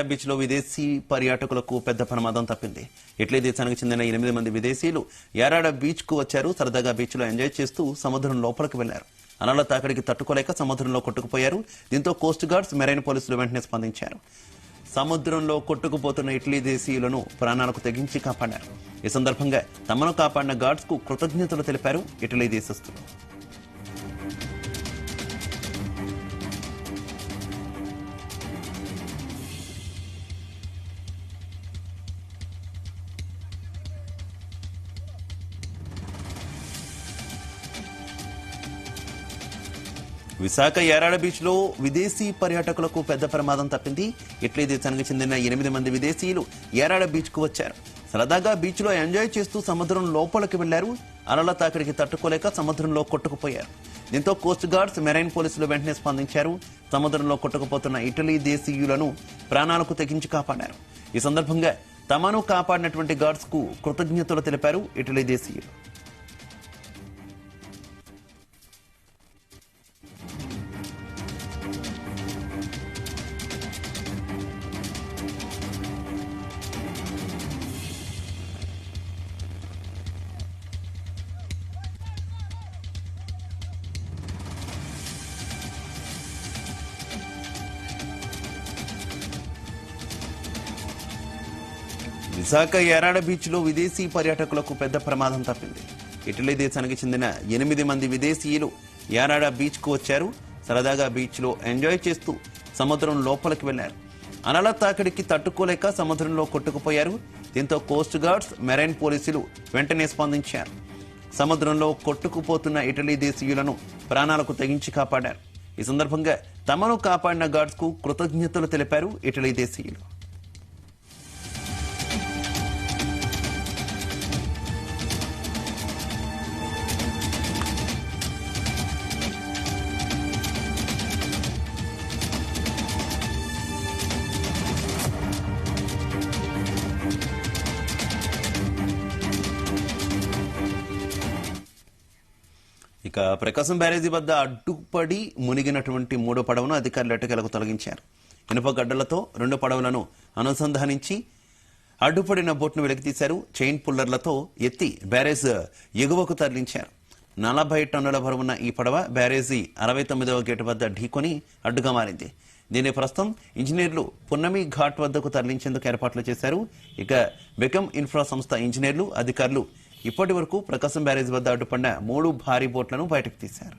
Beach లో విదేశీ పర్యాటకులకు పెద్ద ప్రమాదం తప్పింది. ఇటలీ దేశానికి చెందిన 8 మంది విదేశీయులు యారాడ బీచ్ కు వచ్చారు. సరదాగా బీచ్ లో ఎంజాయ్ చేస్తూ సముద్రం లోపలికి వెళ్లారు. అలల తాకిడికి తట్టుకోలేక సముద్రంలో కొట్టుకుపోయారు. దీంతో కోస్ట్ గార్డ్స్, మెరైన్ పోలీసులు వెంటనే స్పందించారు. సముద్రంలో కొట్టుకుపోతున్న ఇటలీ దేశీయులను ప్రాణాలకు తెగించి కాపాడారు. ఈ సందర్భంగా తమను కాపాడిన గార్డ్స్ కు కృతజ్ఞతలు తెలిపారు ఇటలీ దేశస్థులు. విశాఖ యారాడ బీచ్ లో విదేశీ పర్యాటకులకు పెద్ద ప్రమాదం తప్పింది. ఇటలీ దేశానికి చెందిన 8 మంది విదేశీయులు యారాడ బీచ్ కు వచ్చారు. సరదాగా బీచ్ లో ఎంజాయ్ చేస్తూ సముద్రం లోపలికి వెళ్లారు. అలల తాకిడికి తట్టుకోలేక సముద్రంలో కొట్టుకుపోయారు. దీంతో కోస్ట్ గార్డ్స్, మెరైన్ పోలీసులు వెంటనే స్పందించారు. సముద్రంలో కొట్టుకుపోతున్న ఇటలీ దేశీయులను ప్రాణాలకు తెగించి కాపాడారు. ఈ సందర్భంగా తమను కాపాడినటువంటి గార్డ్స్ కు కృతజ్ఞతలు తెలిపారు ఇటలీ దేశీయులు. విశాఖ యారాడ బీచ్ లో విదేశీ పర్యాటకులకు పెద్ద ప్రమాదం తప్పింది. ఇటలీ దేశానికి చెందిన 8 మంది విదేశీయులు యారాడ బీచ్ కు వచ్చారు. సరదాగా బీచ్ లో ఎంజాయ్ చేస్తూ సముద్రం లోపలికి వెళ్లారు. అలల తాకిడికి తట్టుకోలేక సముద్రంలో కొట్టుకుపోయారు. దీంతో కోస్ట్ గార్డ్స్, మెరైన్ పోలీసులు వెంటనే స్పందించారు. సముద్రంలో కొట్టుకుపోతున్న ఇటలీ దేశీయులను ప్రాణాలకు తెగించి కాపాడారు. ఈ సందర్భంగా తమను కాపాడిన గార్డ్స్ కు కృతజ్ఞతలు తెలిపారు ఇటలీ దేశీయులు. ఇక ప్రకాశం బ్యారేజీ వద్ద అడ్డుపడి మునిగినటువంటి 3 పడవను అధికారులు ఎట్టకేలకు తొలగించారు. ఇనుప గడ్డలతో 2 పడవలను అనుసంధానించి అడ్డుపడిన బోట్ను వెలికితీశారు. చైన్ పుల్లర్లతో ఎత్తి బ్యారేజ్ ఎగువకు తరలించారు. 40 టన్నుల బరువున్న ఈ పడవ బ్యారేజీ 69వ గేటు వద్ద ఢీకొని అడ్డుగా మారింది. దీని ప్రస్తుతం ఇంజనీర్లు పున్నమి ఘాట్ వద్దకు తరలించేందుకు ఏర్పాట్లు చేశారు. ఇక బెకమ్ ఇన్ఫ్రా సంస్థ ఇంజనీర్లు, అధికారులు ఇప్పటి వరకు ప్రకాశం బ్యారేజ్ వద్ద అడ్డుపడిన 3 భారీ బోట్లను బయటకు తీశారు.